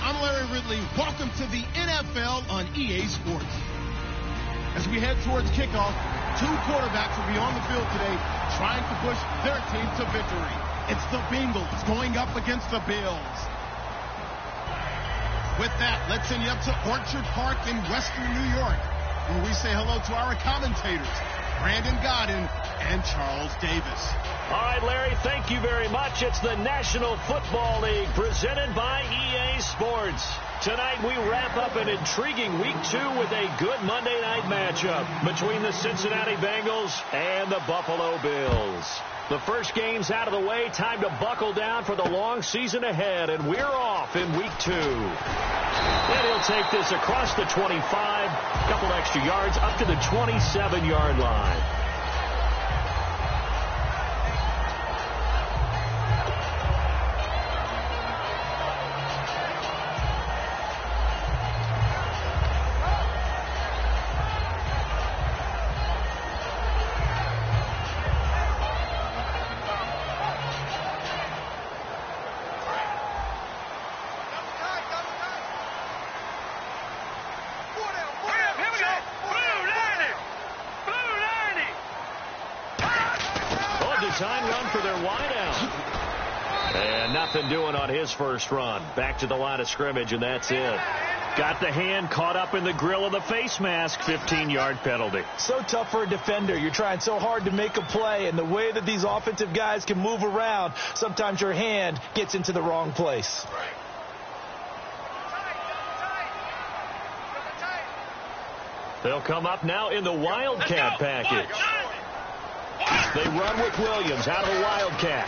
I'm Larry Ridley. Welcome to the NFL on EA Sports. As we head towards kickoff, two quarterbacks will be on the field today trying to push their team to victory. It's the Bengals going up against the Bills. With that, let's send you up to Orchard Park in Western New York, where we say hello to our commentators, Brandon Godden and Charles Davis. All right, Larry, thank you very much. It's the National Football League presented by EA Sports. Tonight we wrap up an intriguing Week 2 with a good Monday night matchup between the Cincinnati Bengals and the Buffalo Bills. The first game's out of the way. Time to buckle down for the long season ahead, and we're off in Week 2. And he'll take this across the 25, a couple extra yards, up to the 27-yard line. Time run for their wideout. And nothing doing on his first run. Back to the line of scrimmage, and that's it. Got the hand caught up in the grill of the face mask. 15-yard penalty. So tough for a defender. You're trying so hard to make a play, and the way that these offensive guys can move around, sometimes your hand gets into the wrong place. They'll come up now in the Wildcat package. They run with Williams out of the Wildcat.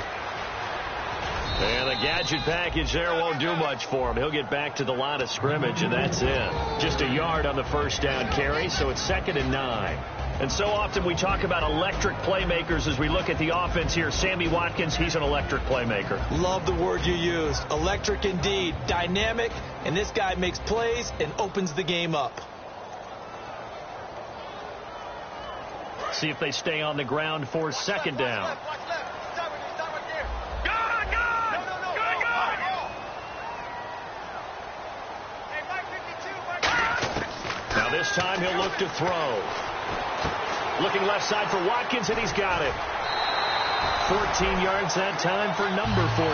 And the gadget package there won't do much for him. He'll get back to the line of scrimmage, and that's it. Just a yard on the first down carry, so it's 2nd and 9. And so often we talk about electric playmakers as we look at the offense here. Sammy Watkins, he's an electric playmaker. Love the word you used. Electric indeed. Dynamic, and this guy makes plays and opens the game up. See if they stay on the ground for 2nd down. Now this time he'll look to throw. Looking left side for Watkins, and he's got it. 14 yards that time for number 14.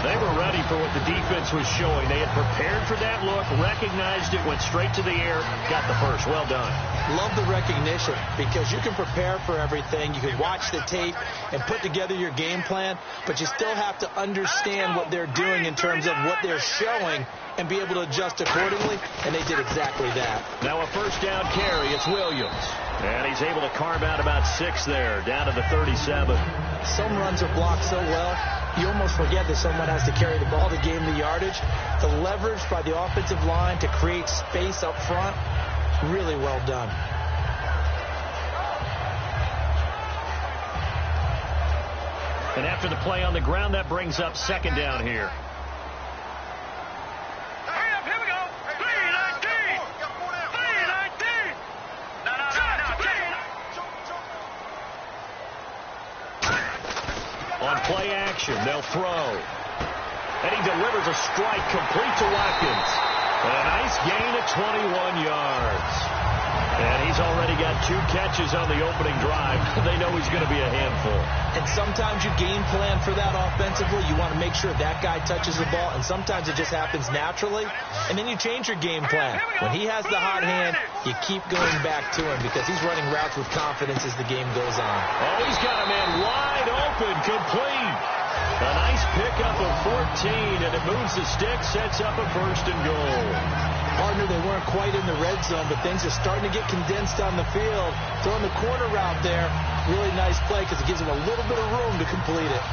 They were ready for what the defense was showing. They had prepared for that look, recognized it, went straight to the air, got the first. Well done. Love the recognition, because you can prepare for everything. You can watch the tape and put together your game plan, but you still have to understand what they're doing in terms of what they're showing and be able to adjust accordingly, and they did exactly that. Now a first down carry. It's Williams. And he's able to carve out about 6 there, down to the 37. Some runs are blocked so well, you almost forget that someone has to carry the ball to gain the yardage. The leverage by the offensive line to create space up front, really well done. And after the play on the ground, that brings up 2nd down here. On play action, they'll throw. And he delivers a strike complete to Watkins. And a nice gain of 21 yards. And he's already got 2 catches on the opening drive. They know he's going to be a handful. And sometimes you game plan for that offensively. You want to make sure that guy touches the ball, and sometimes it just happens naturally. And then you change your game plan. When he has the hot hand, you keep going back to him because he's running routes with confidence as the game goes on. Oh, he's got a man wide open, complete. A nice pickup of 14, and it moves the stick, sets up a 1st and goal. Partner, they weren't quite in the red zone, but things are starting to get condensed on the field. Throwing the corner route there, really nice play because it gives them a little bit of room to complete it.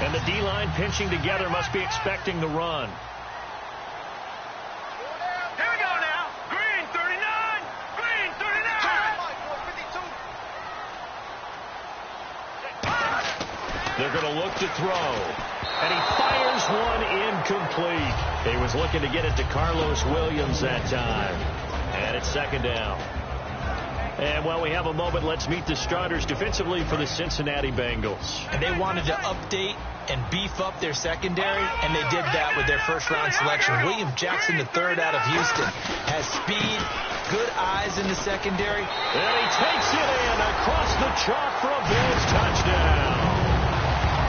And the D-line pinching together must be expecting the run. Here we go now. Green 39. Green 39. They're going to look to throw. And he fires one incomplete. He was looking to get it to Carlos Williams that time. And it's 2nd down. And while we have a moment, let's meet the starters defensively for the Cincinnati Bengals. And they wanted to update and beef up their secondary, and they did that with their first-round selection. William Jackson III out of Houston has speed, good eyes in the secondary. And he takes it in across the chalk for a Bills touchdown.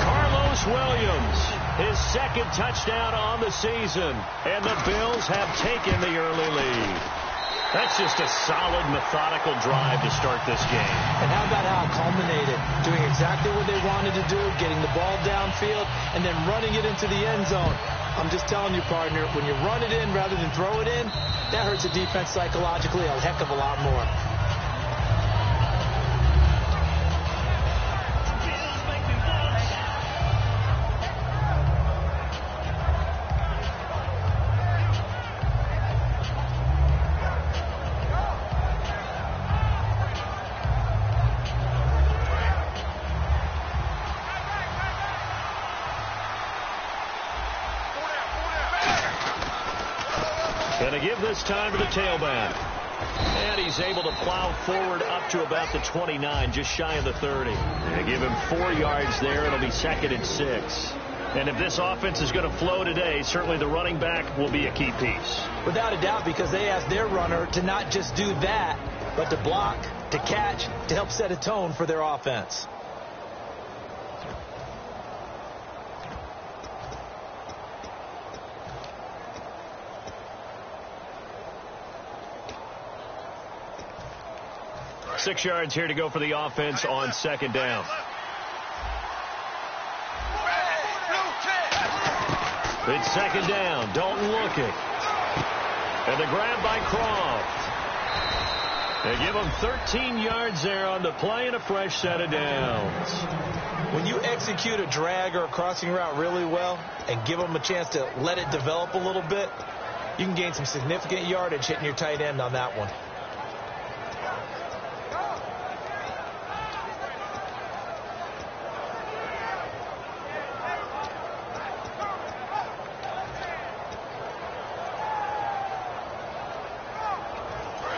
Carlos Williams, his second touchdown on the season, and the Bills have taken the early lead. That's just a solid, methodical drive to start this game. And how about how it culminated? Doing exactly what they wanted to do, getting the ball downfield, and then running it into the end zone. I'm just telling you, partner, when you run it in rather than throw it in, that hurts a defense psychologically a heck of a lot more. Going to give this time to the tailback. And he's able to plow forward up to about the 29, just shy of the 30. They give him 4 yards there. It'll be 2nd and 6. And if this offense is going to flow today, certainly the running back will be a key piece. Without a doubt, because they asked their runner to not just do that, but to block, to catch, to help set a tone for their offense. Six yards here to go for the offense on 2nd down. It's 2nd down. Dalton looking. And the grab by Croft. They give him 13 yards there on the play and a fresh set of downs. When you execute a drag or a crossing route really well and give them a chance to let it develop a little bit, you can gain some significant yardage hitting your tight end on that one.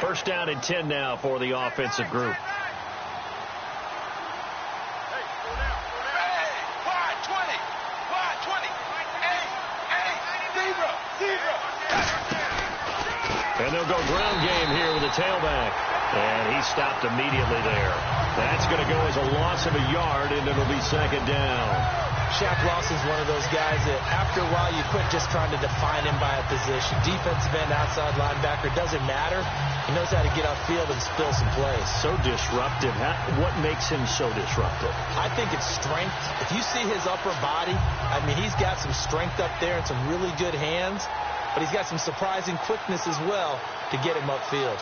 First down and 10 now for the offensive group. And they'll go ground game here with the tailback. And he stopped immediately there. That's going to go as a loss of a yard, and it'll be 2nd down. Shaq Lawson's one of those guys that after a while you quit just trying to define him by a position. Defensive end, outside linebacker, doesn't matter. He knows how to get upfield and spill some plays. So disruptive. What makes him so disruptive? I think it's strength. If you see his upper body, I mean, he's got some strength up there and some really good hands, but he's got some surprising quickness as well to get him upfield.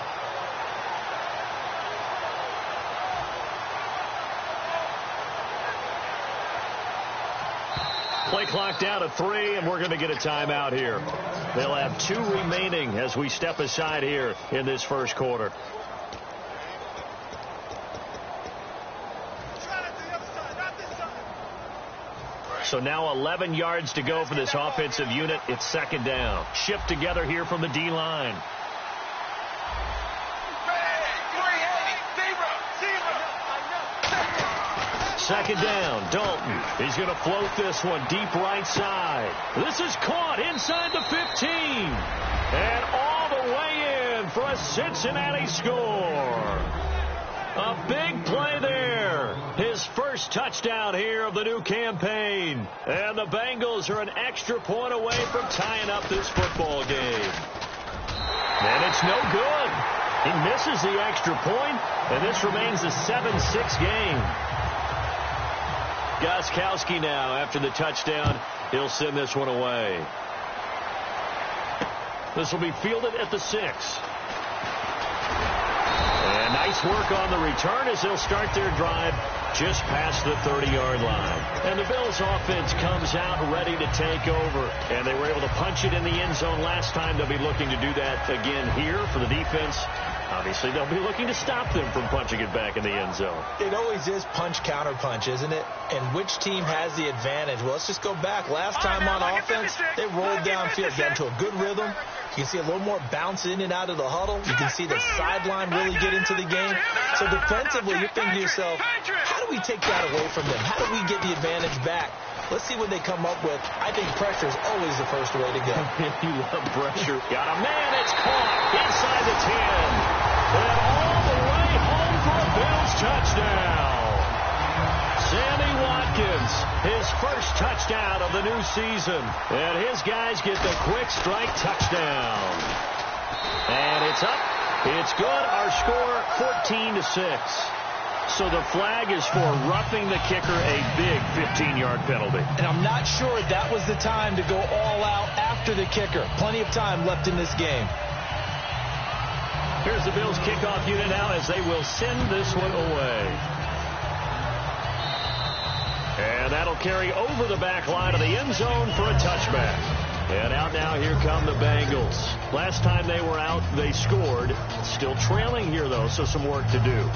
Play clock down to 3, and we're going to get a timeout here. They'll have 2 remaining as we step aside here in this first quarter. So now 11 yards to go for this offensive unit. It's 2nd down. Shift together here from the D-line. Second down, Dalton. He's going to float this one deep right side. This is caught inside the 15. And all the way in for a Cincinnati score. A big play there. His first touchdown here of the new campaign. And the Bengals are an extra point away from tying up this football game. And it's no good. He misses the extra point, and this remains a 7-6 game. Gostkowski now, after the touchdown, he'll send this one away. This will be fielded at the 6. And nice work on the return as they'll start their drive just past the 30-yard line. And the Bills offense comes out ready to take over. And they were able to punch it in the end zone last time. They'll be looking to do that again here for the defense. Obviously, they'll be looking to stop them from punching it back in the end zone. It always is punch-counter-punch, isn't it? And which team has the advantage? Well, let's just go back. Last time on offense, they rolled downfield, got into a good rhythm, You can see a little more bounce in and out of the huddle. You can see the sideline really get into the game. So defensively, you're thinking to yourself, how do we take that away from them? How do we get the advantage back? Let's see what they come up with. I think pressure is always the first way to go. You love pressure. Got a man. It's caught inside the 10. And all the way home for a Bills touchdown. Sammy Watkins, his first touchdown of the new season. And his guys get the quick strike touchdown. And it's up. It's good. Our score 14-6. So the flag is for roughing the kicker, a big 15-yard penalty. And I'm not sure that was the time to go all out after the kicker. Plenty of time left in this game. Here's the Bills kickoff unit now as they will send this one away. And that'll carry over the back line of the end zone for a touchback. And out now, here come the Bengals. Last time they were out, they scored. Still trailing here, though, so some work to do.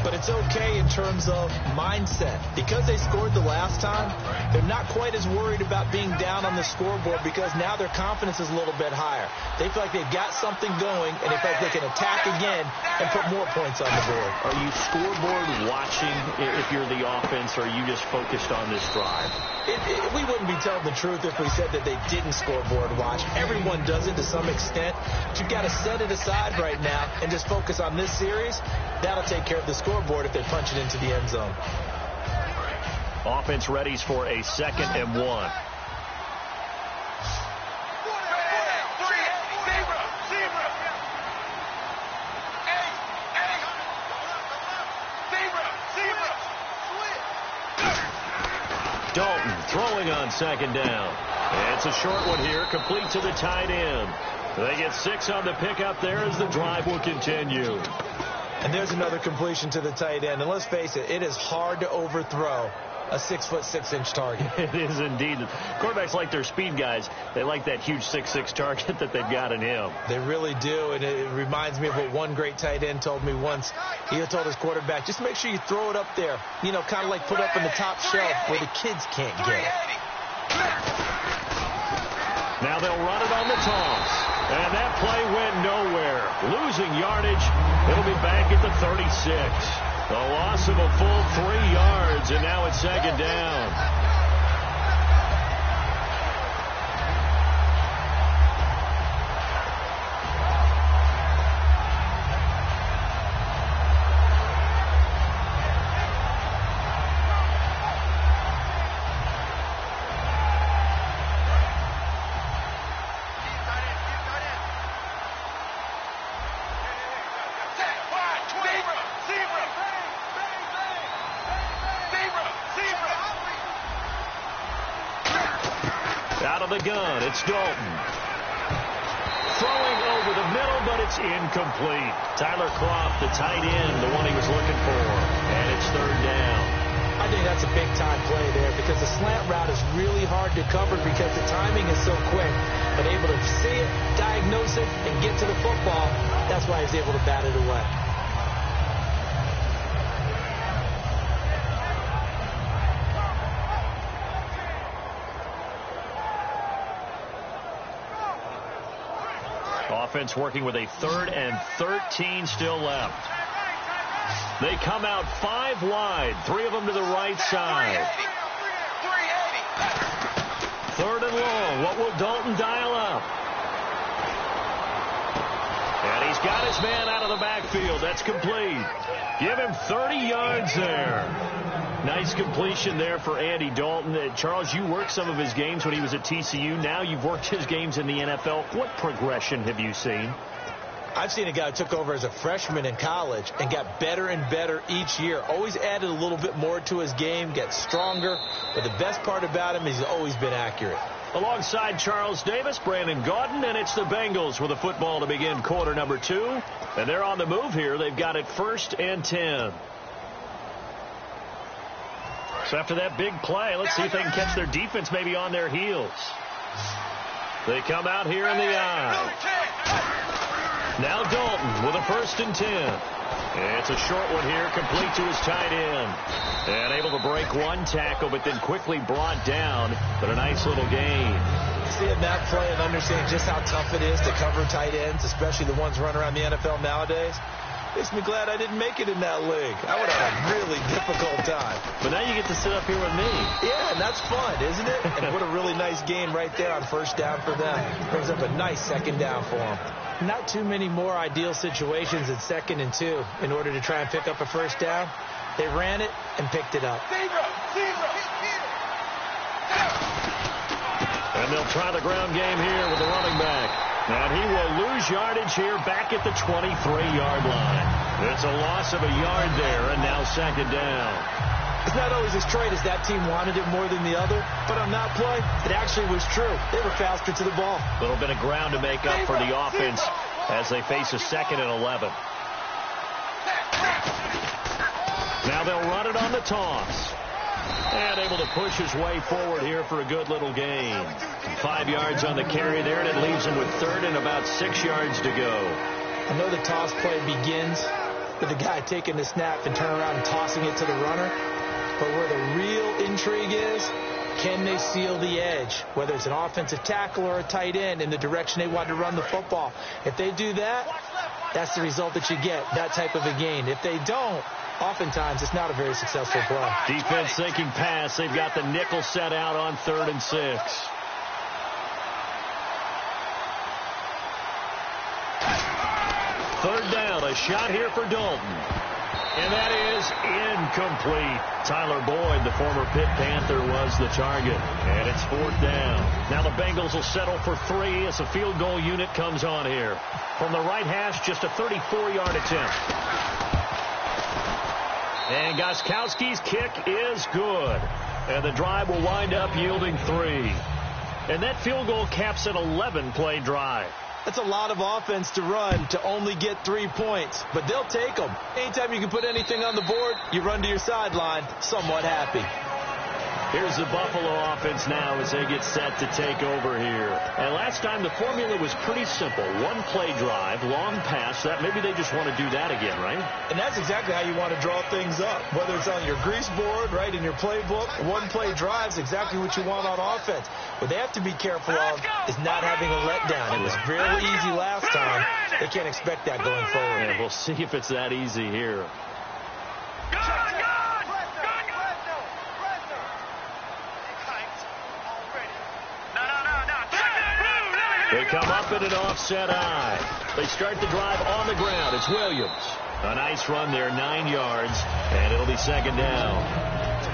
But it's okay in terms of mindset. Because they scored the last time, they're not quite as worried about being down on the scoreboard because now their confidence is a little bit higher. They feel like they've got something going, and they feel like they can attack again and put more points on the board. Are you scoreboard watching if you're the offense, or are you just focused on this drive? We wouldn't be telling the truth if we said that they didn't scoreboard watch. Everyone does it to some extent. But you've got to set it aside right now and just focus on this series. That'll take care of the scoreboard if they punch it into the end zone. Offense readies for a 2nd and 1. Dalton throwing on 2nd down. It's a short one here, complete to the tight end. They get 6 on the pickup there as the drive will continue. And there's another completion to the tight end. And let's face it, it is hard to overthrow a 6'6" target. It is indeed. Quarterbacks like their speed guys. They like that huge 6'6" target that they've got in him. They really do. And it reminds me of what one great tight end told me once. He told his quarterback, just make sure you throw it up there. You know, kind of like put up in the top shelf where the kids can't get it. Now they'll run it on the toss. And that play went nowhere. Losing yardage. It'll be back at the 36. A loss of a full 3 yards, and now it's 2nd down. Out of the gun, it's Dalton. Throwing over the middle, but it's incomplete. Tyler Kroft, the tight end, the one he was looking for. And it's 3rd down. I think that's a big-time play there because the slant route is really hard to cover because the timing is so quick. But able to see it, diagnose it, and get to the football, that's why he's able to bat it away. Offense working with a 3rd and 13 still left. They come out 5 wide, 3 of them to the right side. 3rd and long. What will Dalton dial up? And he's got his man out of the backfield. That's complete. Give him 30 yards there. Nice completion there for Andy Dalton. Charles, you worked some of his games when he was at TCU. Now you've worked his games in the NFL. What progression have you seen? I've seen a guy who took over as a freshman in college and got better and better each year. Always added a little bit more to his game, gets stronger. But the best part about him is he's always been accurate. Alongside Charles Davis, Brandon Gaudin, and it's the Bengals with the football to begin quarter number 2. And they're on the move here. They've got it 1st and 10. So after that big play, let's see if they can catch their defense maybe on their heels. They come out here in the eye. Now Dalton with a 1st and 10. It's a short one here, complete to his tight end. And able to break one tackle, but then quickly brought down. But a nice little gain. seeing that play and understanding just how tough it is to cover tight ends, especially the ones running around the NFL nowadays, makes me glad I didn't make it in that league. I would have had a really difficult time. But now you get to sit up here with me. Yeah, and that's fun, isn't it? And what a really nice game right there on first down for them. Brings up a nice second down for them. Not too many more ideal situations at 2nd and 2 in order to try and pick up a first down. They ran it and picked it up. And they'll try the ground game here with the running back. And he will lose yardage here back at the 23-yard line. It's a loss of a yard there, and now 2nd down. It's not always as straight as that team wanted it more than the other, but on that play, it actually was true. They were faster to the ball. A little bit of ground to make up for the offense as they face a 2nd and 11. Now they'll run it on the toss. And able to push his way forward here for a good little gain. 5 yards on the carry there, and it leaves him with 3rd and about 6 yards to go. I know the toss play begins with the guy taking the snap and turning around and tossing it to the runner. But where the real intrigue is, can they seal the edge, whether it's an offensive tackle or a tight end, in the direction they want to run the football? If they do that, that's the result that you get, that type of a gain. If they don't, oftentimes it's not a very successful play. Defense thinking pass. They've got the nickel set out on 3rd and 6. Third down, a shot here for Dalton. And that is incomplete. Tyler Boyd, the former Pitt Panther, was the target. And it's 4th down. Now the Bengals will settle for 3 as the field goal unit comes on here. From the right hash, just a 34-yard attempt. And Gostkowski's kick is good. And the drive will wind up yielding 3. And that field goal caps an 11-play drive. That's a lot of offense to run to only get 3 points, but they'll take them. Anytime you can put anything on the board, you run to your sideline somewhat happy. Here's the Buffalo offense now as they get set to take over here. And last time the formula was pretty simple. 1-play drive, long pass. That maybe they just want to do that again, right? And that's exactly how you want to draw things up. Whether it's on your grease board, right, in your playbook, 1-play drive's exactly what you want on offense. What they have to be careful of is not having a letdown. It was really easy last time. They can't expect that going forward. And we'll see if it's that easy here. They come up in an offset eye. They start the drive on the ground. It's Williams. A nice run there, 9 yards, and it'll be 2nd down.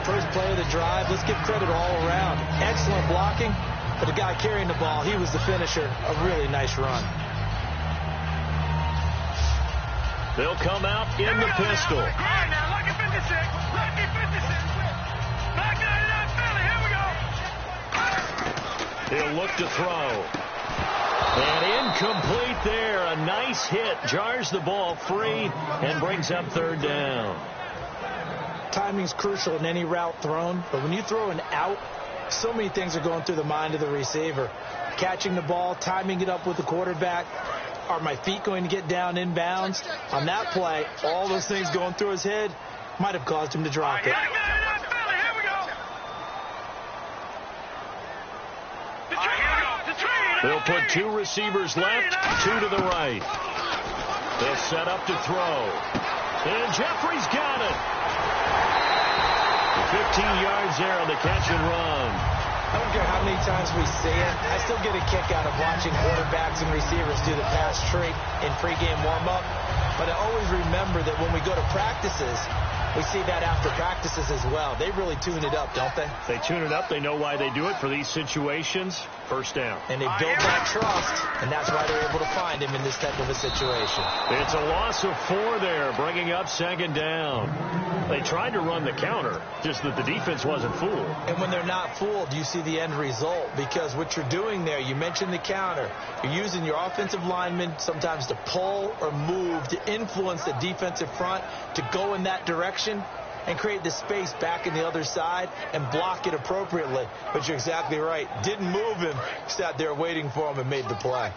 First play of the drive, let's give credit all around. Excellent blocking, but the guy carrying the ball, he was the finisher. A really nice run. They'll come out in the pistol. All right, now, lucky 56. Lucky 56. Back 99 Philly. Here we go. He'll look to throw. And incomplete there. A nice hit. Jars the ball free and brings up 3rd down. Timing's crucial in any route thrown, but when you throw an out, so many things are going through the mind of the receiver. Catching the ball, timing it up with the quarterback. Are my feet going to get down inbounds? On that play, all those things going through his head might have caused him to drop it. They'll put 2 receivers left, 2 to the right. They'll set up to throw. And Jeffrey's got it. 15 yards there on the catch and run. I don't care how many times we see it. I still get a kick out of watching quarterbacks and receivers do the pass trick in pregame warm-up. But I always remember that when we go to practices, we see that after practices as well. They really tune it up, don't they? They tune it up. They know why they do it for these situations. First down. And they build that trust, and that's why they're able to find him in this type of a situation. It's a loss of 4 there, bringing up 2nd down. They tried to run the counter, just that the defense wasn't fooled. And when they're not fooled, you see the end result, because what you're doing there, you mentioned the counter. You're using your offensive linemen sometimes to pull or move to influence the defensive front to go in that direction and create the space back in the other side and block it appropriately. But you're exactly right. Didn't move him. Sat there waiting for him and made the play.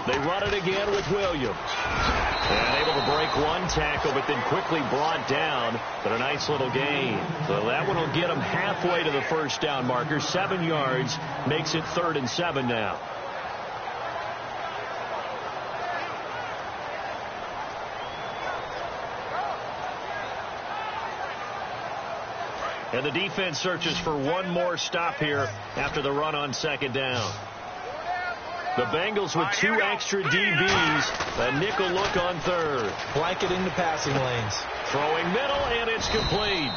They run it again with Williams. And able to break one tackle, but then quickly brought down. But a nice little gain. So that one will get him halfway to the first down marker. 7 yards makes it 3rd and 7 now. And the defense searches for one more stop here after the run on 2nd down. The Bengals with 2 extra DBs. A nickel look on 3rd. Blanketing the passing lanes. Throwing middle, and it's complete.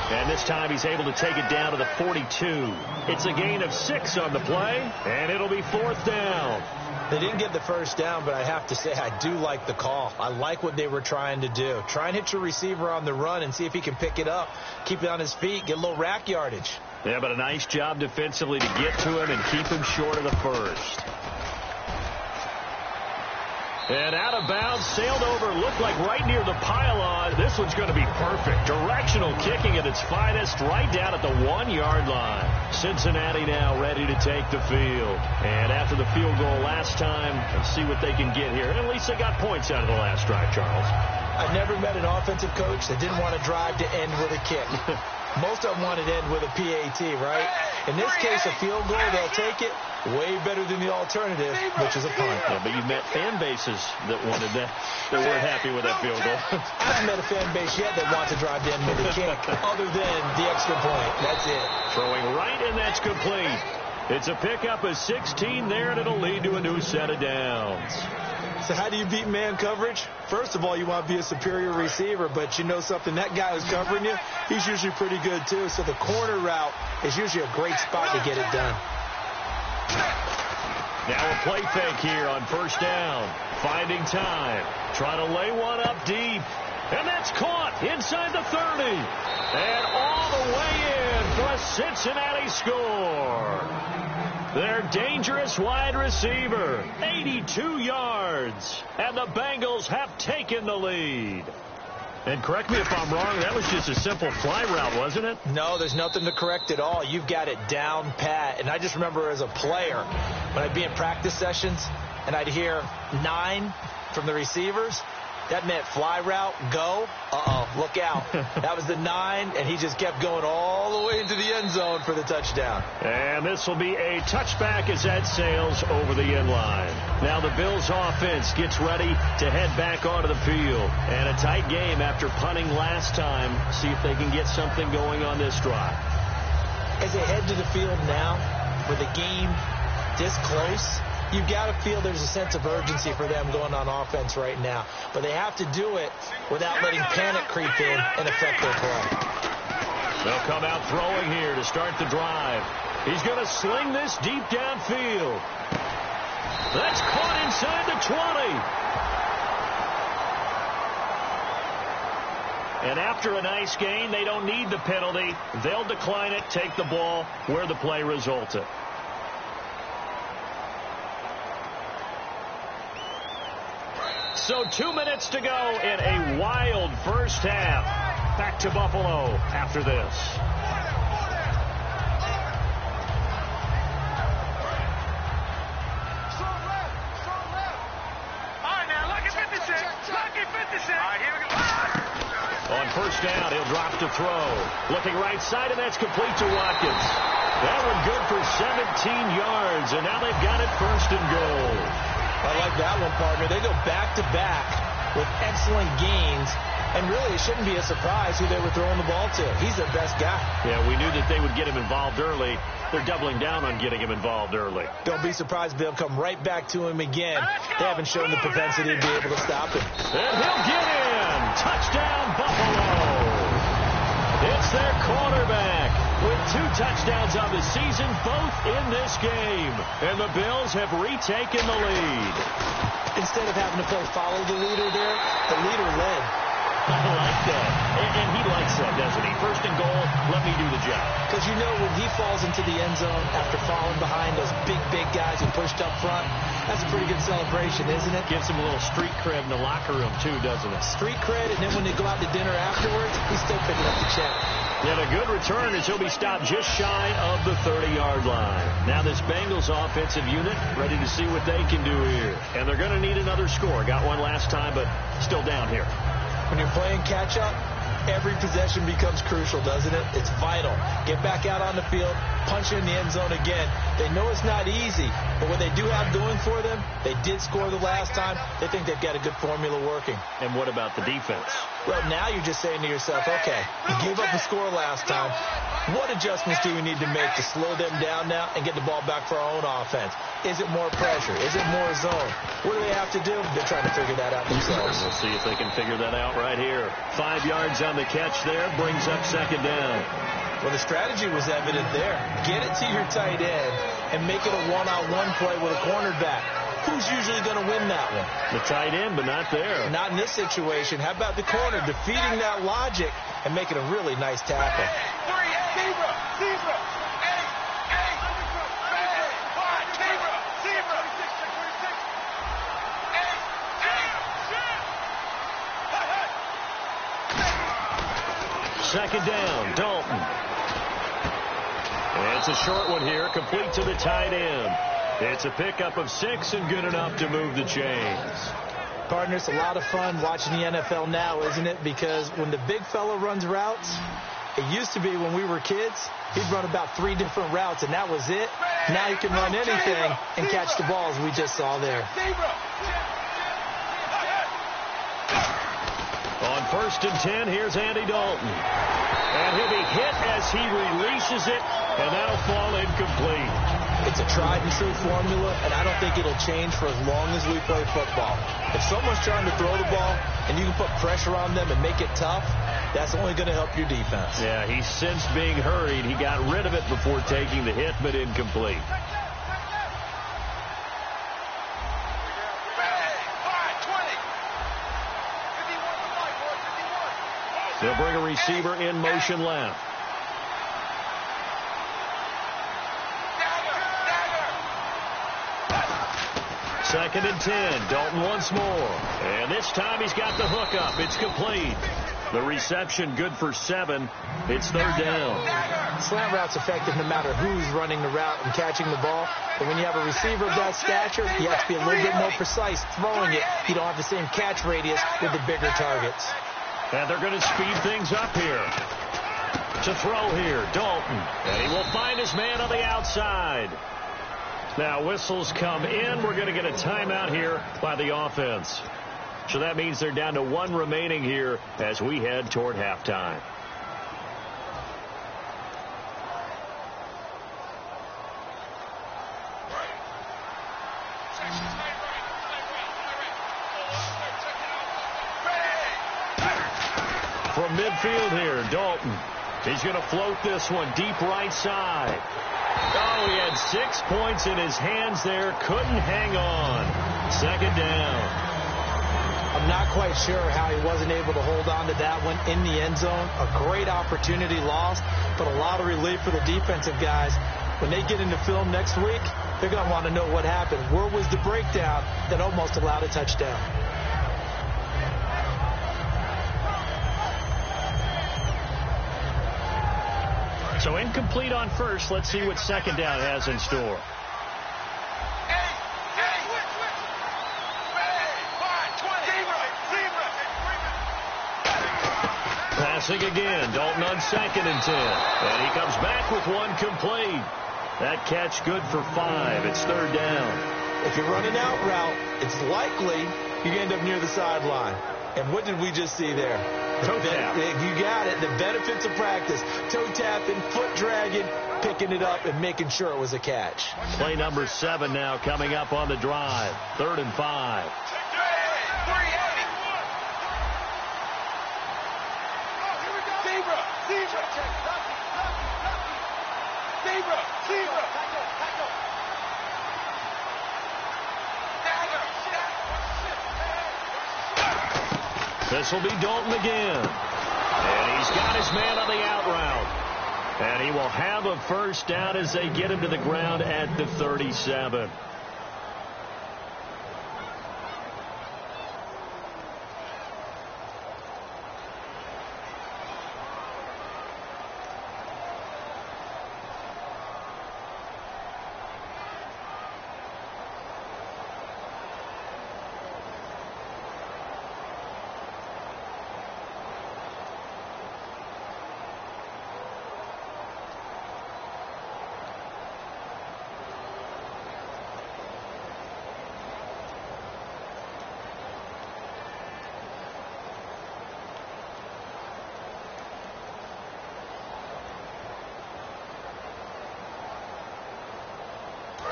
And this time he's able to take it down to the 42. It's a gain of 6 on the play, and it'll be 4th down. They didn't get the first down, but I have to say I do like the call. I like what they were trying to do. Try and hit your receiver on the run and see if he can pick it up. Keep it on his feet. Get a little rack yardage. Yeah, but a nice job defensively to get to him and keep him short of the first. And out of bounds, sailed over, looked like right near the pylon. This one's going to be perfect. Directional kicking at its finest, right down at the 1-yard line. Cincinnati now ready to take the field. And after the field goal last time, let's see what they can get here. And at least they got points out of the last drive, Charles. I've never met an offensive coach that didn't want to drive to end with a kick. Most of them want to end with a PAT, right? In this case, a field goal, they'll take it. Way better than the alternative, which is a punt. Yeah, but you've met fan bases that wanted that, that weren't happy with that field goal. I haven't met a fan base yet that wants to drive to end with a kick, other than the extra point. That's it. Throwing right, and that's complete. It's a pickup of 16 there, and it'll lead to a new set of downs. So how do you beat man coverage? First of all, you want to be a superior receiver, but you know something, that guy who's covering you, he's usually pretty good too. So the corner route is usually a great spot to get it done. Now a play fake here on 1st down. Finding time. Trying to lay one up deep. And that's caught inside the 30. And all the way in for a Cincinnati score. Their dangerous wide receiver. 82 yards. And the Bengals have taken the lead. And correct me if I'm wrong, that was just a simple fly route, wasn't it? No, there's nothing to correct at all. You've got it down pat. And I just remember as a player, when I'd be in practice sessions and I'd hear 9 from the receivers, that meant fly route, go. Look out. That was the 9, and he just kept going all the way into the end zone for the touchdown. And this will be a touchback as that sails over the end line. Now the Bills offense gets ready to head back onto the field. And a tight game after punting last time. See if they can get something going on this drive. As they head to the field now, with the game this close, you've got to feel there's a sense of urgency for them going on offense right now. But they have to do it without letting panic creep in and affect their play. They'll come out throwing here to start the drive. He's going to sling this deep downfield. That's caught inside the 20. And after a nice gain, they don't need the penalty. They'll decline it, take the ball where the play resulted. So 2 minutes to go in a wild first half. Back to Buffalo after this. All right, now, lucky 56. Lucky 56. All right, here we go. On 1st down, he'll drop to throw. Looking right side, and that's complete to Watkins. That one good for 17 yards, and now they've got it 1st and goal. I like that one, partner. They go back-to-back with excellent gains. And really, it shouldn't be a surprise who they were throwing the ball to. He's their best guy. Yeah, we knew that they would get him involved early. They're doubling down on getting him involved early. Don't be surprised they'll come right back to him again. They haven't shown the propensity to be able to stop him. And he'll get in. Touchdown, Buffalo. It's their quarterback with 2 touchdowns on the season, both in this game. And the Bills have retaken the lead. Instead of having to play follow the leader there, the leader led. I like that. And he likes that, doesn't he? 1st and goal, let me do the job. Because you know when he falls into the end zone after falling behind those big guys who pushed up front, that's a pretty good celebration, isn't it? Gives him a little street cred in the locker room, too, doesn't it? Street cred, and then when they go out to dinner afterwards, he's still picking up the check. And a good return as he'll be stopped just shy of the 30-yard line. Now this Bengals offensive unit ready to see what they can do here. And they're going to need another score. Got one last time, but still down here. When you're playing catch-up, every possession becomes crucial, doesn't it? It's vital. Get back out on the field, punch in the end zone again. They know it's not easy, but what they do have going for them, they did score the last time. They think they've got a good formula working. And what about the defense? Well, now you're just saying to yourself, okay, you gave up a score last time. What adjustments do we need to make to slow them down now and get the ball back for our own offense? Is it more pressure? Is it more zone? What do they have to do? They're trying to figure that out themselves. We'll see if they can figure that out right here. 5 yards on the catch there, brings up second down. Well, the strategy was evident there. Get it to your tight end and make it a one-on-one play with a cornerback. Who's usually going to win that one? The tight end, but not there. Not in this situation. How about the corner defeating that logic and making a really nice tackle? Second down, Dalton. And it's a short one here, complete to the tight end. It's a pickup of 6 and good enough to move the chains. Partner, it's a lot of fun watching the NFL now, isn't it? Because when the big fella runs routes, it used to be when we were kids, he'd run about 3 different routes, and that was it. Now he can run anything and catch the balls we just saw there. On 1st and 10, here's Andy Dalton. And he'll be hit as he releases it, and that'll fall incomplete. It's a tried-and-true formula, and I don't think it'll change for as long as we play football. If someone's trying to throw the ball and you can put pressure on them and make it tough, that's only going to help your defense. Yeah, he sensed being hurried. He got rid of it before taking the hit, but incomplete. They'll bring a receiver in motion left. Second and 10. Dalton once more. And this time he's got the hook up. It's complete. The reception good for 7. It's 3rd down. Slant route's effective no matter who's running the route and catching the ball. But when you have a receiver of that stature, you have to be a little bit more precise throwing it. You don't have the same catch radius with the bigger targets. And they're going to speed things up here. To throw here, Dalton. And he will find his man on the outside. Now whistles come in. We're going to get a timeout here by the offense. So that means they're down to 1 remaining here as we head toward halftime. From midfield here, Dalton. He's going to float this one deep right side. Oh, he had 6 points in his hands there. Couldn't hang on. Second down. I'm not quite sure how he wasn't able to hold on to that one in the end zone. A great opportunity lost, but a lot of relief for the defensive guys. When they get into film next week, they're going to want to know what happened. Where was the breakdown that almost allowed a touchdown? So incomplete on first. Let's see what second down has in store. Passing again. Dalton on 2nd and 10. And he comes back with 1 complete. That catch good for 5. It's 3rd down. If you're running out route, it's likely you end up near the sideline. And what did we just see there? Toe tap. You got it. The benefits of practice. Toe tapping, foot dragging, picking it up, and making sure it was a catch. Play number 7 now coming up on the drive. 3rd and 5. This will be Dalton again. And he's got his man on the out route. And he will have a first down as they get him to the ground at the 37.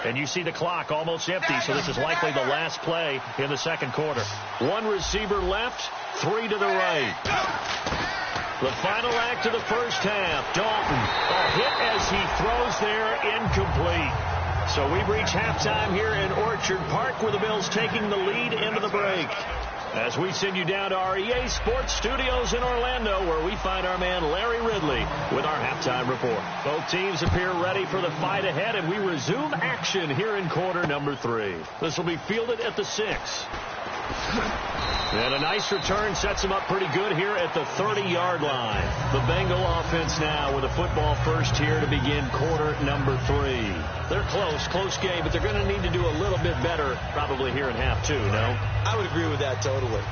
And you see the clock almost empty, so this is likely the last play in the second quarter. One receiver left, 3 to the right. The final act of the first half. Dalton, a hit as he throws there, incomplete. So we've reached halftime here in Orchard Park, where the Bills taking the lead into the break. As we send you down to our EA Sports Studios in Orlando, where we find our man Larry Ridley with our halftime report. Both teams appear ready for the fight ahead, and we resume action here in quarter number 3. This will be fielded at the 6. And a nice return sets them up pretty good here at the 30-yard line. The Bengal offense now with a football first here to begin quarter number 3. They're close game, but they're going to need to do a little bit better probably here in half 2, no? I would agree with that totally.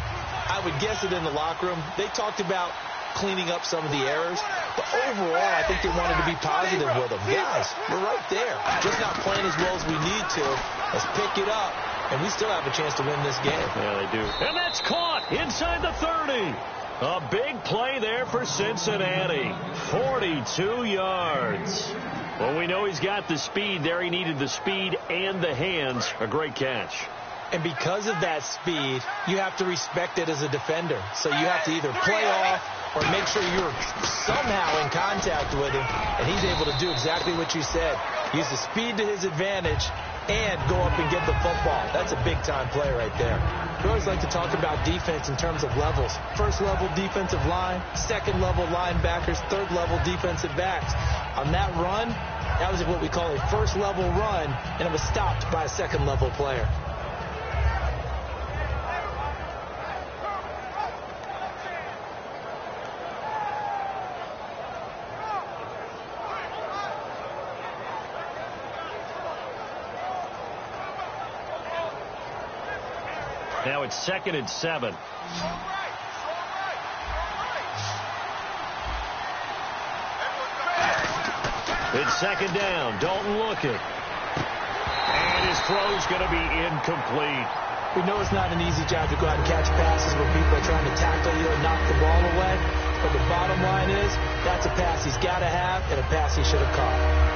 I would guess that in the locker room, they talked about cleaning up some of the errors, but overall, I think they wanted to be positive with them. Guys, we're right there. Just not playing as well as we need to. Let's pick it up. And we still have a chance to win this game. Yeah, they do. And that's caught inside the 30. A big play there for Cincinnati. 42 yards. Well, we know he's got the speed there. He needed the speed and the hands. A great catch. And because of that speed, you have to respect it as a defender. So you have to either play off or make sure you're somehow in contact with him. And he's able to do exactly what you said. Use the speed to his advantage and go up and get the football. That's a big-time play right there. We always like to talk about defense in terms of levels. First-level defensive line, second-level linebackers, third-level defensive backs. On that run, that was what we call a first-level run, and it was stopped by a second-level player. Now it's 2nd and 7. It's 2nd down. Dalton looking. And his throw's going to be incomplete. We know it's not an easy job to go out and catch passes where people are trying to tackle you and knock the ball away. But the bottom line is, that's a pass he's got to have and a pass he should have caught.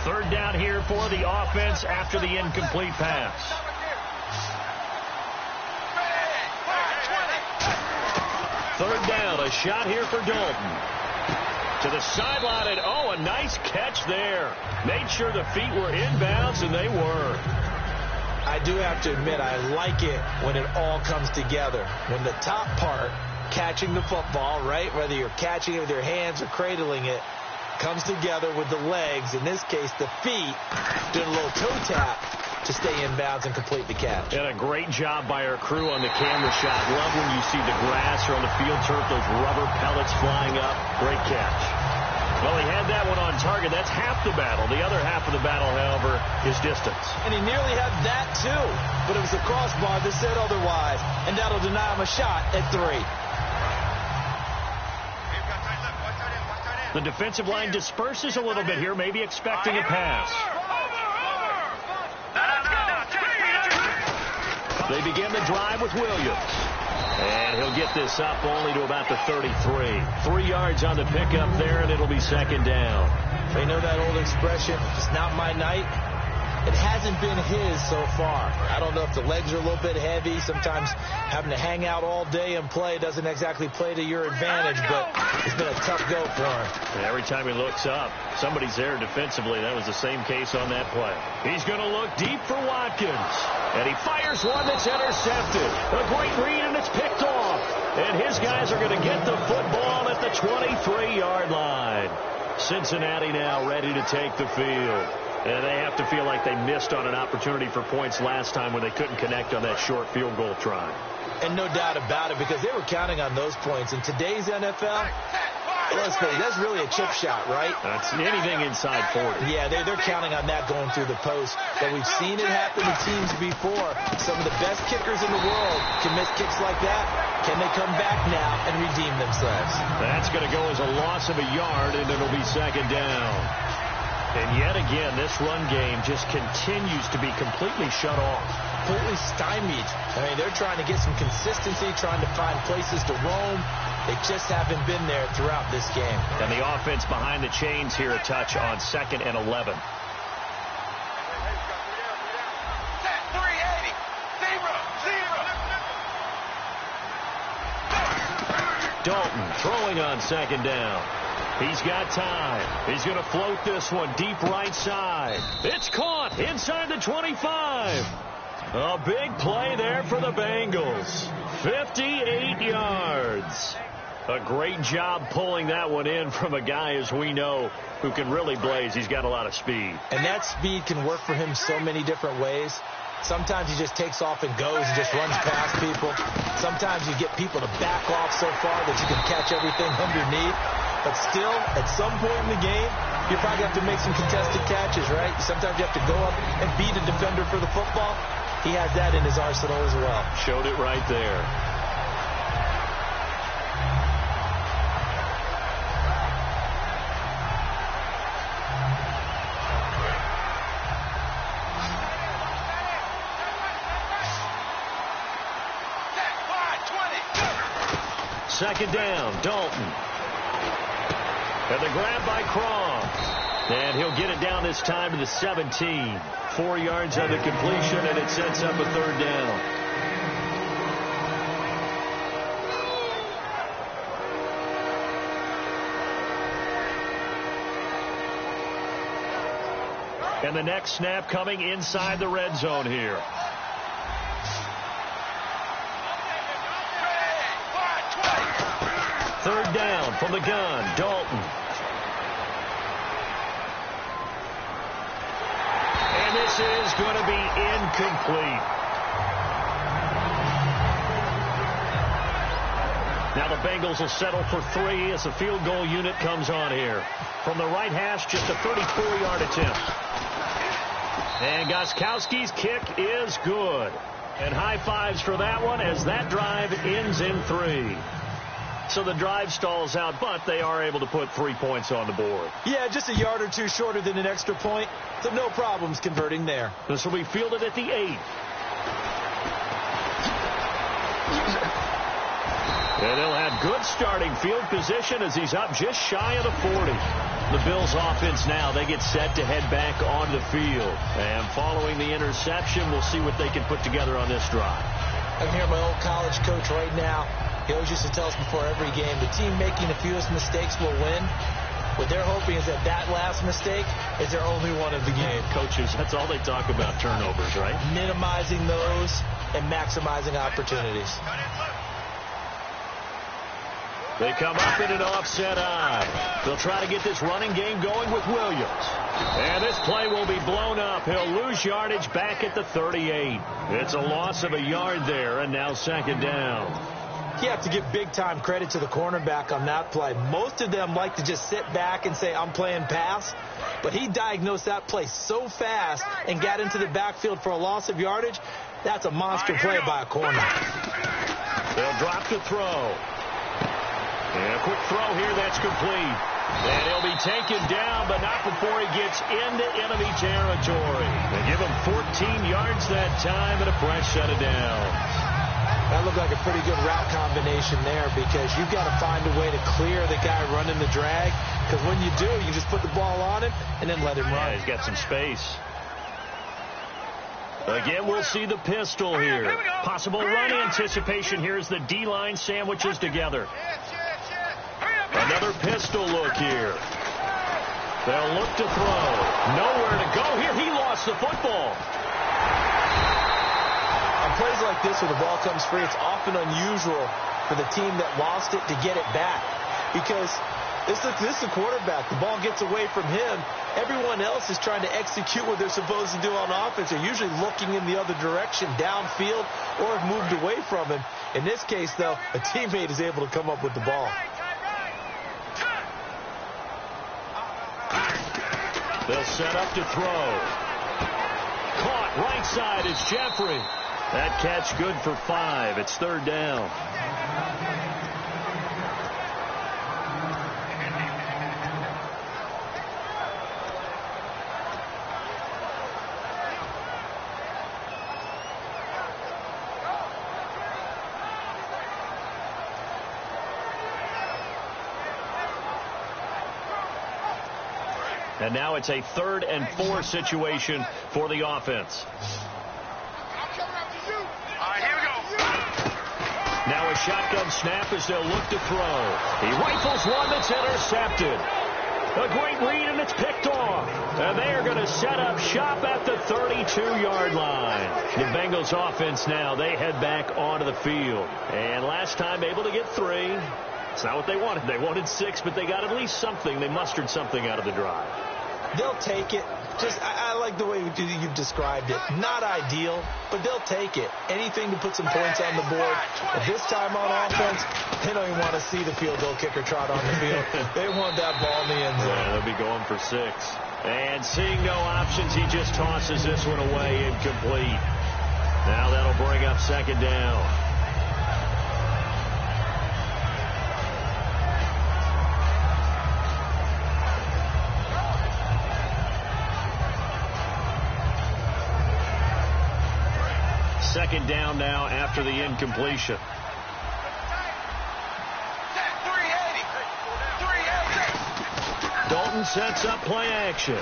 Third down here for the offense after the incomplete pass. Third down, a shot here for Dalton. To the sideline, and a nice catch there. Made sure the feet were inbounds, and they were. I do have to admit, I like it when it all comes together. When the top part, catching the football, right, whether you're catching it with your hands or cradling it, comes together with the legs, in this case the feet, doing a little toe tap to stay in bounds and complete the catch. And a great job by our crew on the camera shot. Love when you see the grass or on the field turf, those rubber pellets flying up. Great catch. Well, he had that one on target. That's half the battle. The other half of the battle, however, is distance. And he nearly had that too, but it was the crossbar that said otherwise, and that'll deny him a shot at 3. The defensive line disperses a little bit here, maybe expecting a pass. They begin the drive with Williams. And he'll get this up only to about the 33. 3 yards on the pickup there, and it'll be 2nd down. They know that old expression, it's not my night. It hasn't been his so far. I don't know if the legs are a little bit heavy. Sometimes having to hang out all day and play doesn't exactly play to your advantage, but it's been a tough go for him. And every time he looks up, somebody's there defensively. That was the same case on that play. He's going to look deep for Watkins. And he fires one that's intercepted. A great read, and it's picked off. And his guys are going to get the football at the 23-yard line. Cincinnati now ready to take the field. And they have to feel like they missed on an opportunity for points last time when they couldn't connect on that short field goal try. And no doubt about it, because they were counting on those points. In today's NFL, let's face it, that's really a chip shot, right? That's anything inside 40. Yeah, they're counting on that going through the post. But we've seen it happen to teams before. Some of the best kickers in the world can miss kicks like that. Can they come back now and redeem themselves? That's going to go as a loss of a yard, and it'll be 2nd down. And yet again, this run game just continues to be completely shut off. completely stymied. I mean, they're trying to get some consistency, trying to find places to roam. They just haven't been there throughout this game. And the offense behind the chains here a touch on 2nd and 11. Dalton throwing on 2nd down. He's got time. He's going to float this one deep right side. It's caught inside the 25. A big play there for the Bengals. 58 yards. A great job pulling that one in from a guy, as we know, who can really blaze. He's got a lot of speed. And that speed can work for him so many different ways. Sometimes he just takes off and goes and just runs past people. Sometimes you get people to back off so far that you can catch everything underneath. But still, at some point in the game, you probably have to make some contested catches, right? Sometimes you have to go up and beat a defender for the football. He has that in his arsenal as well. Showed it right there. Second down, Dalton. And the grab by Croft. And he'll get it down this time to the 17. 4 yards on the completion, and it sets up a 3rd down. And the next snap coming inside the red zone here. Third down from the gun, Dalton. And this is going to be incomplete. Now the Bengals will settle for 3 as the field goal unit comes on here. From the right hash, just a 34-yard attempt. And Gostkowski's kick is good. And high fives for that one as that drive ends in 3. So the drive stalls out, but they are able to put 3 points on the board. Yeah, just a yard or two shorter than an extra point, so no problems converting there. This will be fielded at the 8. And they'll have good starting field position as he's up just shy of the 40. The Bills offense now, they get set to head back onto the field. And following the interception, we'll see what they can put together on this drive. I can hear my old college coach right now. He always used to tell us before every game, the team making the fewest mistakes will win. What they're hoping is that that last mistake is their only one of the game. Coaches, that's all they talk about, turnovers, right? Minimizing those and maximizing opportunities. They come up in an offset eye. They'll try to get this running game going with Williams. And this play will be blown up. He'll lose yardage back at the 38. It's a loss of a yard there, and now 2nd down. You have to give big-time credit to the cornerback on that play. Most of them like to just sit back and say, I'm playing pass. But he diagnosed that play so fast and got into the backfield for a loss of yardage. That's a monster play by a corner. They'll drop the throw. And a quick throw here that's complete. And he'll be taken down, but not before he gets into enemy territory. They give him 14 yards that time and a fresh set of downs. That looked like a pretty good route combination there because you've got to find a way to clear the guy running the drag. Because when you do, you just put the ball on him and then let him run. Yeah, he's got some space. Again, we'll see the pistol here. Possible run anticipation here as the D-line sandwiches together. Another pistol look here. They'll look to throw. Nowhere to go here. He lost the football. On plays like this where the ball comes free, it's often unusual for the team that lost it to get it back. Because this is the quarterback. The ball gets away from him. Everyone else is trying to execute what they're supposed to do on offense. They're usually looking in the other direction, downfield, or have moved away from him. In this case, though, a teammate is able to come up with the ball. They'll set up to throw. Caught right side is Jeffrey. That catch good for 5. It's 3rd down. And now it's a 3rd and 4 situation for the offense. Now a shotgun snap as they'll look to throw. He rifles one that's intercepted. A great read, and it's picked off. And they are going to set up shop at the 32-yard line. The Bengals offense now, they head back onto the field. And last time able to get 3. It's not what they wanted. They wanted 6, but they got at least something. They mustered something out of the drive. They'll take it. I like the way you've described it. Not ideal, but they'll take it. Anything to put some points on the board. But this time on offense, they don't even want to see the field goal kicker trot on the field. They want that ball in the end zone. Yeah, they'll be going for 6. And seeing no options, he just tosses this one away, incomplete. Now that'll bring up 2nd down. Second down now after the incompletion. Dalton sets up play action.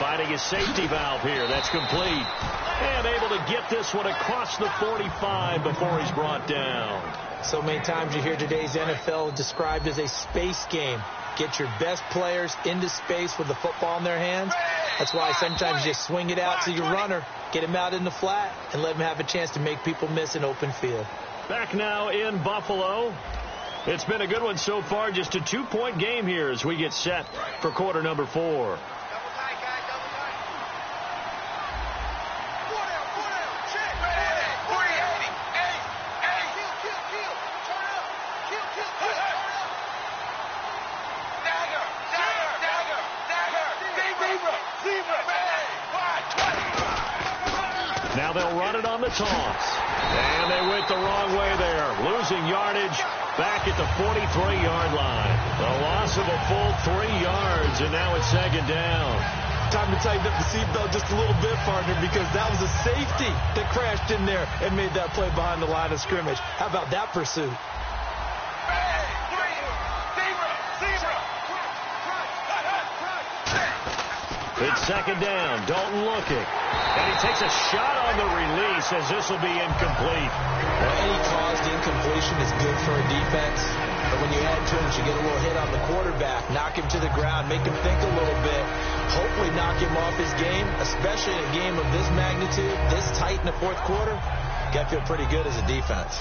Finding his safety valve here. That's complete. And able to get this one across the 45 before he's brought down. So many times you hear today's NFL described as a space game. Get your best players into space with the football in their hands. That's why sometimes you just swing it out to your runner, get him out in the flat, and let him have a chance to make people miss an open field. Back now in Buffalo. It's been a good one so far. Just a 2-point game here as we get set for quarter number 4. Now they'll run it on the toss. And they went the wrong way there. Losing yardage back at the 43-yard line. The loss of a full 3 yards, and now it's 2nd down. Time to tighten up the seatbelt just a little bit, partner, because that was a safety that crashed in there and made that play behind the line of scrimmage. How about that pursuit? It's 2nd down. Dalton looking. And he takes a shot on the release as this will be incomplete. Well, any caused incompletion is good for a defense. But when you add to it, you get a little hit on the quarterback, knock him to the ground, make him think a little bit, hopefully knock him off his game, especially in a game of this magnitude, this tight in the 4th quarter. Got to feel pretty good as a defense.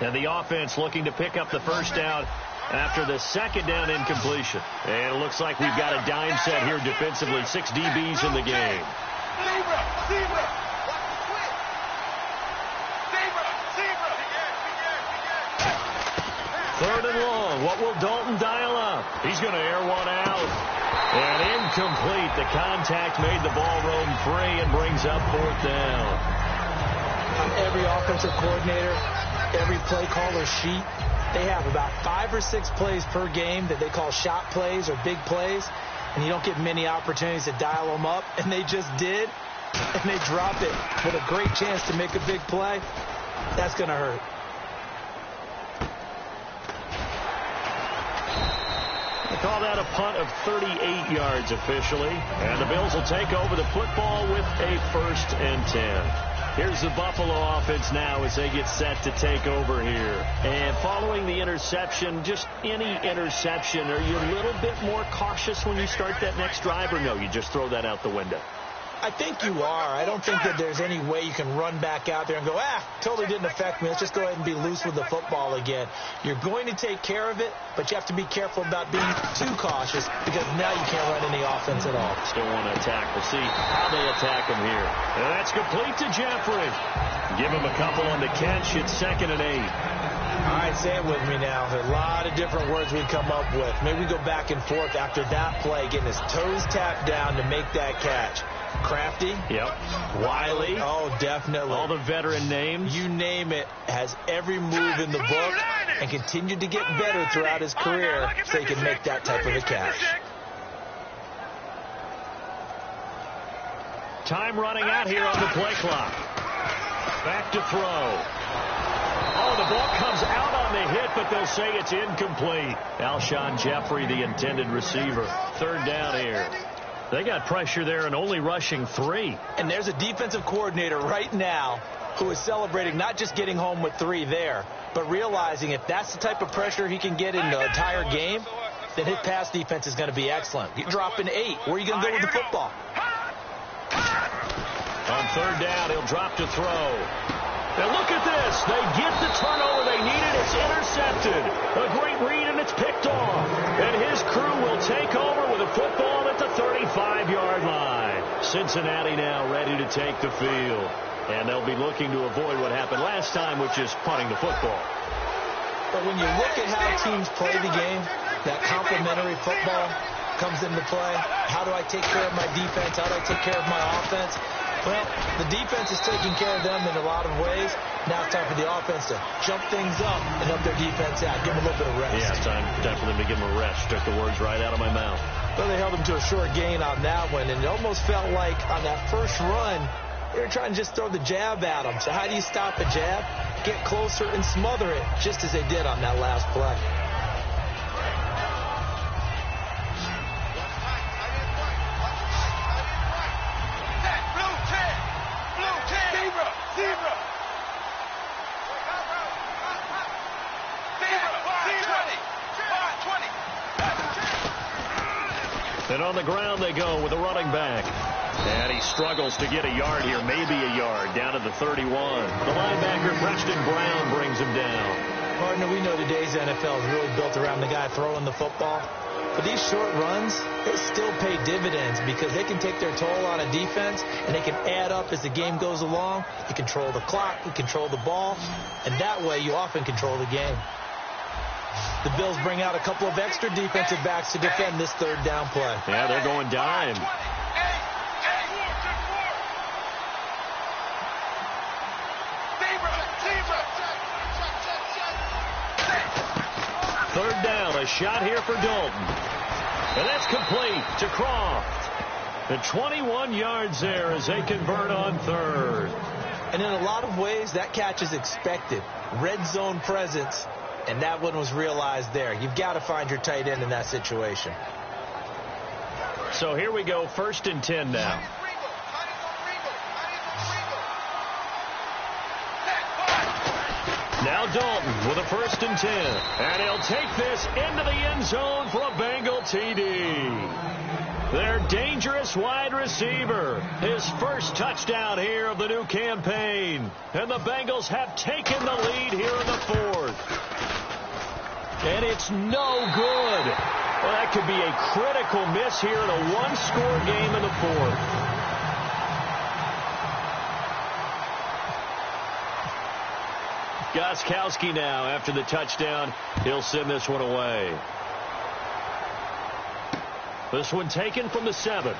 And the offense looking to pick up the 1st down after the 2nd down incompletion. And it looks like we've got a dime set here defensively. 6 DBs in the game. Third and long. What will Dalton dial up? He's going to air one out. And incomplete. The contact made the ball roam free and brings up 4th down. On every offensive coordinator, every play caller sheet, they have about 5 or 6 plays per game that they call shot plays or big plays, and you don't get many opportunities to dial them up, and they just did, and they drop it with a great chance to make a big play. That's going to hurt. They call that a punt of 38 yards officially, and the Bills will take over the football with a 1st and 10. Here's the Buffalo offense now as they get set to take over here. And following the interception, just any interception, are you a little bit more cautious when you start that next drive, or no, you just throw that out the window? I think you are. I don't think that there's any way you can run back out there and go, totally didn't affect me. Let's just go ahead and be loose with the football again. You're going to take care of it, but you have to be careful about being too cautious because now you can't run any offense at all. Still want to attack. We'll see how they attack him here. And that's complete to Jeffrey. Give him a couple on the catch. It's 2nd and 8. All right, say it with me now. There's a lot of different words we come up with. Maybe we go back and forth after that play, getting his toes tapped down to make that catch. Crafty. Yep. Wiley. Oh, definitely. All the veteran names. You name it. Has every move in the book and continued to get better throughout his career so he can make that type of a catch. Time running out here on the play clock. Back to throw. Oh, the ball comes out a hit, but they'll say it's incomplete. Alshon Jeffrey, the intended receiver. Third down here. They got pressure there and only rushing 3. And there's a defensive coordinator right now who is celebrating not just getting home with 3 there, but realizing if that's the type of pressure he can get in the entire game, then his pass defense is going to be excellent. You're dropping 8. Where are you going to go with the football? On third down, he'll drop to throw. Now look at this. They get the turnover they needed. It's intercepted. A great read, and it's picked off. And his crew will take over with a football at the 35-yard line. Cincinnati now ready to take the field. And they'll be looking to avoid what happened last time, which is punting the football. But when you look at how teams play the game, that complementary football comes into play. How do I take care of my defense? How do I take care of my offense? Well, the defense is taking care of them in a lot of ways. Now it's time for the offense to jump things up and help their defense out. Give them a little bit of rest. Yeah, time for them to give them a rest. Took the words right out of my mouth. Well, they held them to a short gain on that one, and it almost felt like on that first run, they were trying to just throw the jab at them. So how do you stop a jab? Get closer and smother it, just as they did on that last play. And on the ground they go with a running back. And he struggles to get a yard here, maybe a yard, down to the 31. The linebacker, Preston Brown, brings him down. Partner, we know today's NFL is really built around the guy throwing the football. But these short runs, they still pay dividends because they can take their toll on a defense, and they can add up as the game goes along. You control the clock, you control the ball, and that way you often control the game. The Bills bring out a couple of extra defensive backs to defend this third down play. Yeah, they're going dime. Third down, a shot here for Dalton. And that's complete to Croft. The 21 yards there as they convert on third. And in a lot of ways, that catch is expected. Red zone presence. And that one was realized there. You've got to find your tight end in that situation. So here we go, 1st and 10 now. Now Dalton with a 1st and 10. And he'll take this into the end zone for a Bengal TD. Their dangerous wide receiver. His first touchdown here of the new campaign. And the Bengals have taken the lead here in the 4th. And it's no good. Well, that could be a critical miss here in a one-score game in the 4th. Gostkowski now, after the touchdown, he'll send this one away. This one taken from the 7.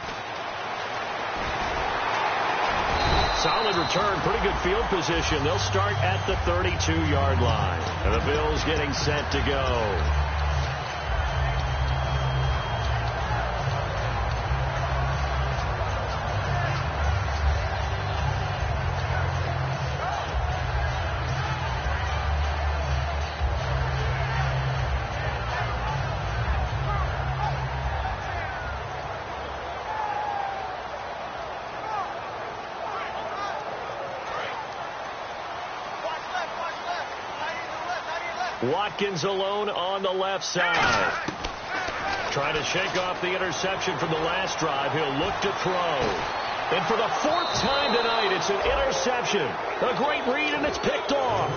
Solid return, pretty good field position. They'll start at the 32-yard line. And the Bills getting set to go. Watkins alone on the left side. Trying to shake off the interception from the last drive. He'll look to throw. And for the 4th time tonight, it's an interception. A great read, and it's picked off.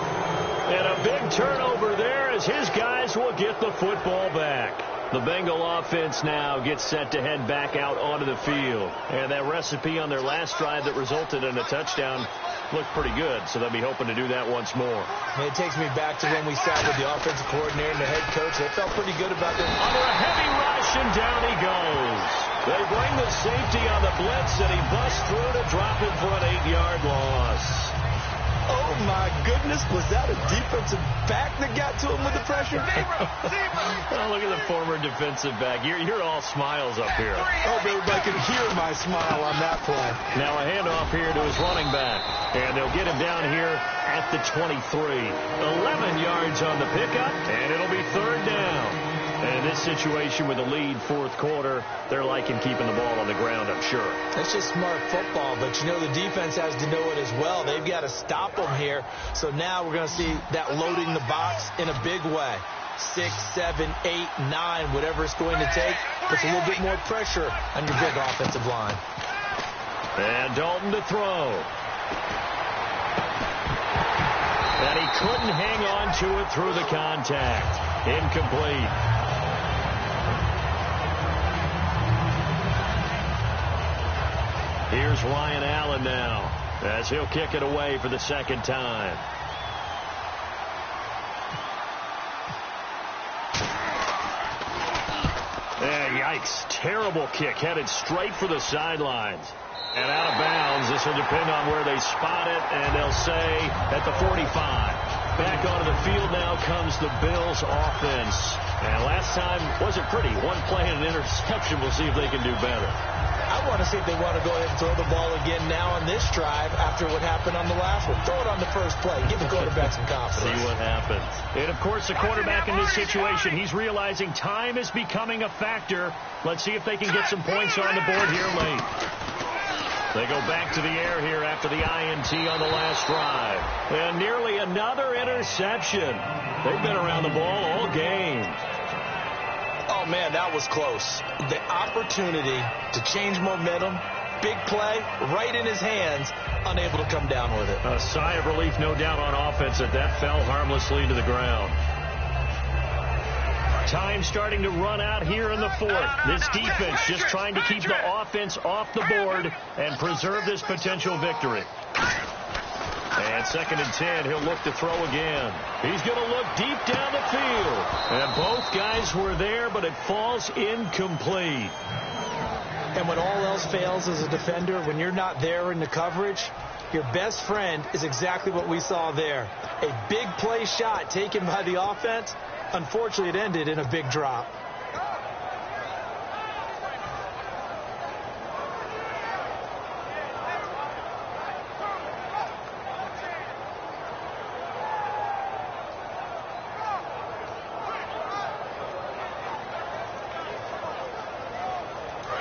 And a big turnover there as his guys will get the football back. The Bengal offense now gets set to head back out onto the field. And that recipe on their last drive that resulted in a touchdown looked pretty good, so they'll be hoping to do that once more. It takes me back to when we sat with the offensive coordinator and the head coach. They felt pretty good about this. Under a heavy rush, and down he goes. They bring the safety on the blitz, and he busts through to drop him for an 8-yard loss. Oh, my goodness. Was that a defensive back that got to him with the pressure? Oh, look at the former defensive back. You're all smiles up here. I hope everybody can hear my smile on that play. Now a handoff here to his running back. And they'll get him down here at the 23. 11 yards on the pickup, and it'll be third down. And in this situation with a lead fourth quarter, they're liking keeping the ball on the ground, I'm sure. That's just smart football, but you know the defense has to know it as well. They've got to stop them here. So now we're going to see that loading the box in a big way. 6, 7, 8, 9, whatever it's going to take, puts a little bit more pressure on your big offensive line. And Dalton to throw. And he couldn't hang on to it through the contact. Incomplete. Here's Ryan Allen now as he'll kick it away for the second time. Yikes. Terrible kick headed straight for the sidelines. And out of bounds. This will depend on where they spot it, and they'll say at the 45. Back onto the field now comes the Bills offense. And last time wasn't pretty. One play and an interception. We'll see if they can do better. I want to see if they want to go ahead and throw the ball again now on this drive after what happened on the last one. Throw it on the first play. Give the quarterback some confidence. See what happens. And, of course, the quarterback in this situation, he's realizing time is becoming a factor. Let's see if they can get some points on the board here late. They go back to the air here after the INT on the last drive. And nearly another interception. They've been around the ball all game. Oh, man, that was close. The opportunity to change momentum, big play, right in his hands, unable to come down with it. A sigh of relief, no doubt, on offense that fell harmlessly to the ground. Time starting to run out here in the fourth. This defense just trying to keep the offense off the board and preserve this potential victory. And 2nd and 10, he'll look to throw again. He's going to look deep down the field. And both guys were there, but it falls incomplete. And when all else fails as a defender, when you're not there in the coverage, your best friend is exactly what we saw there. A big play shot taken by the offense. Unfortunately, it ended in a big drop.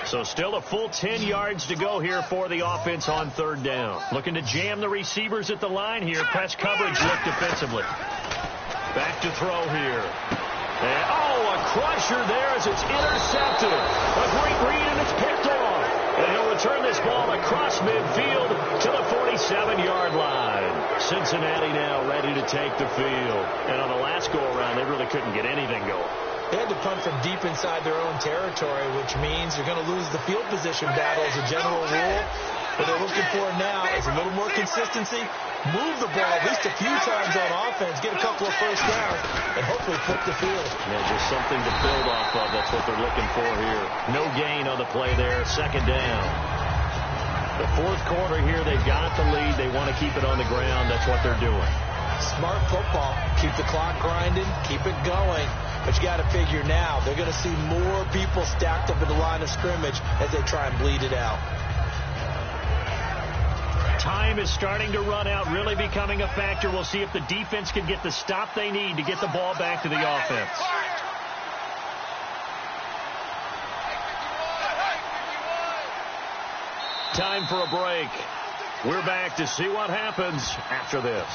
So still a full 10 yards to go here for the offense on third down. Looking to jam the receivers at the line here. Press coverage look defensively. Back to throw here. And, a crusher there as it's intercepted. A great read, and it's picked off. And he'll return this ball across midfield to the 47-yard line. Cincinnati now ready to take the field. And on the last go-around, they really couldn't get anything going. They had to punt from deep inside their own territory, which means you're going to lose the field position battle as a general rule. What they're looking for now is a little more consistency, move the ball at least a few times on offense, get a couple of first downs, and hopefully flip the field. Yeah, just something to build off of. That's what they're looking for here. No gain on the play there. 2nd down. The fourth quarter here, they've got the lead. They want to keep it on the ground. That's what they're doing. Smart football. Keep the clock grinding. Keep it going. But you got to figure now they're going to see more people stacked up in the line of scrimmage as they try and bleed it out. Time is starting to run out, really becoming a factor. We'll see if the defense can get the stop they need to get the ball back to the offense. Time for a break. We're back to see what happens after this.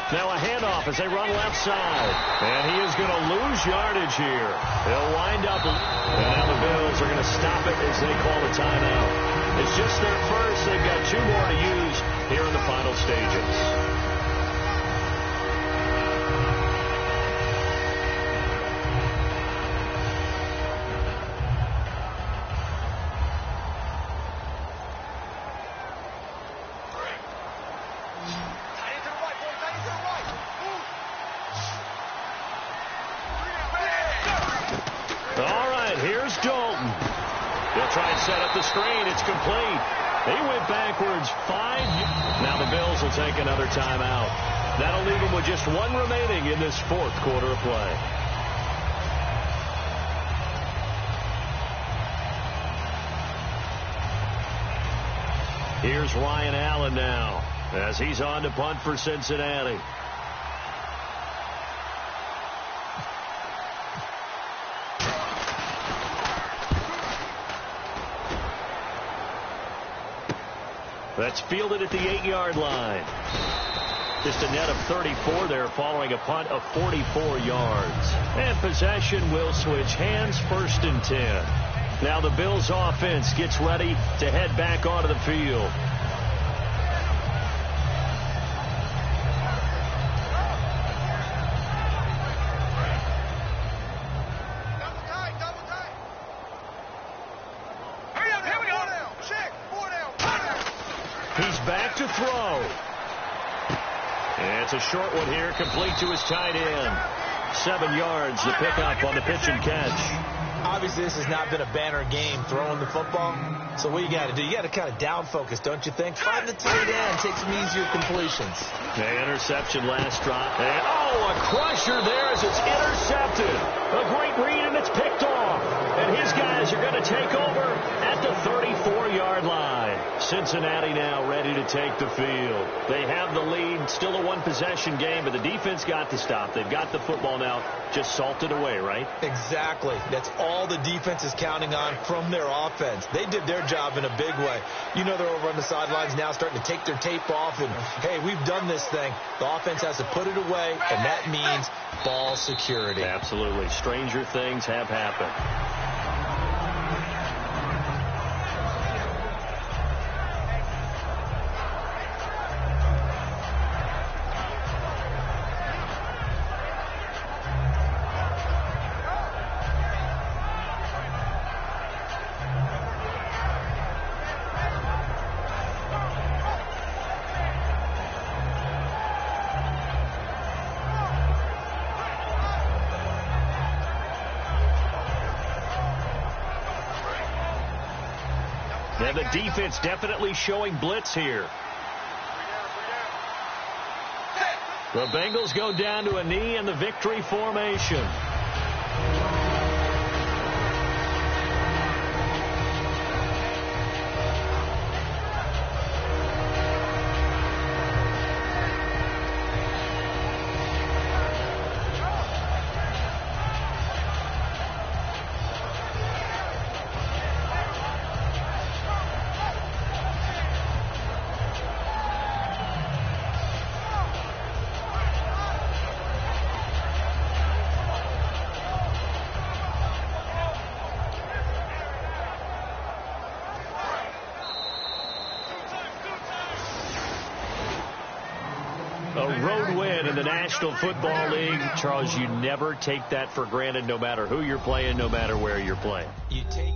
Now a handoff as they run left side. And he is going to lose yardage here. They'll wind up. And now the Bills are going to stop it as they call a timeout. It's just their first. They've got 2 more to use here in the final stages. They'll try and set up the screen. It's complete. They went backwards 5. Now the Bills will take another timeout. That'll leave them with just 1 remaining in this 4th quarter of play. Here's Ryan Allen now as he's on to punt for Cincinnati. That's fielded at the 8-yard line. Just a net of 34 there following a punt of 44 yards. And possession will switch hands, 1st and 10. Now the Bills offense gets ready to head back onto the field. He's back to throw. And it's a short one here, complete to his tight end. 7 yards, the pickup on the pitch and catch. Obviously, this has not been a banner game throwing the football. So what you got to do, you got to kind of down focus, don't you think? Find the tight end, take some easier completions. The interception last drop. And, oh, a crusher there as it's intercepted. A great read, and it's picked off. And his guys are going to take over at the 34-yard line. Cincinnati now ready to take the field. They have the lead, still a 1-possession game, but the defense got to stop. They've got the football now, just salted away, right? Exactly. That's all the defense is counting on from their offense. They did their job in a big way. You know they're over on the sidelines now starting to take their tape off and, hey, we've done this thing. The offense has to put it away, and that means ball security. Absolutely. Stranger things have happened. And the defense definitely showing blitz here. The Bengals go down to a knee in the victory formation. A road win in the National Football League. Charles, you never take that for granted no matter who you're playing, no matter where you're playing. You take